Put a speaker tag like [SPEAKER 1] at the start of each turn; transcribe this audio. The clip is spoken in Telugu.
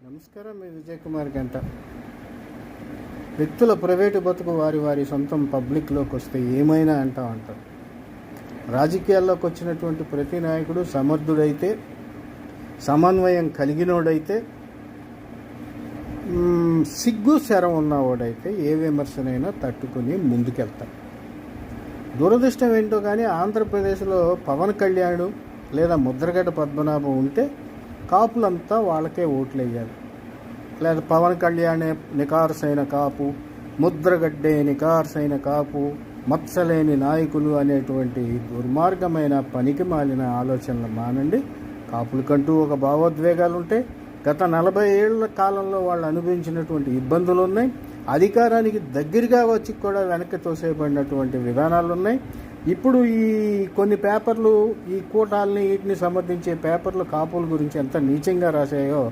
[SPEAKER 1] నమస్కారం. మీ విజయ్ కుమార్ గంట. వ్యక్తుల ప్రైవేటు బతుకు వారి వారి సొంతం పబ్లిక్లోకి వస్తే ఏమైనా అంటారు. రాజకీయాల్లోకి వచ్చినటువంటి ప్రతి నాయకుడు సమర్థుడైతే, సమన్వయం కలిగినోడైతే, సిగ్గు శరం ఉన్నవాడైతే ఏ విమర్శనైనా తట్టుకుని ముందుకెళ్తాడు. దురదృష్టం ఏంటో కానీ ఆంధ్రప్రదేశ్లో పవన్ కళ్యాణ్ లేదా ముద్రగడ్డ పద్మనాభం ఉంటే కాపులంతా వాళ్ళకే ఓట్లు వేయాలి. లేదా పవన్ కళ్యాణే నికార్సైన కాపు, ముద్రగడ్డే నికార్సైన కాపు, మత్సలేని నాయకులు అనేటువంటి దుర్మార్గమైన పనికి మాలిన ఆలోచనలు మానండి. కాపులకంటూ ఒక భావోద్వేగాలు ఉంటాయి. గత 40 ఏళ్ల కాలంలో వాళ్ళు అనుభవించినటువంటి ఇబ్బందులు ఉన్నాయి. అధికారానికి దగ్గరగా వచ్చి కూడా వెనక్కి తోసేయబడినటువంటి విధానాలు ఉన్నాయి. ఇప్పుడు ఈ కొన్ని పేపర్లు ఈ కూటాలని వీటిని సమర్థించే పేపర్లు కాపుల గురించి ఎంత నీచంగా రాశాయో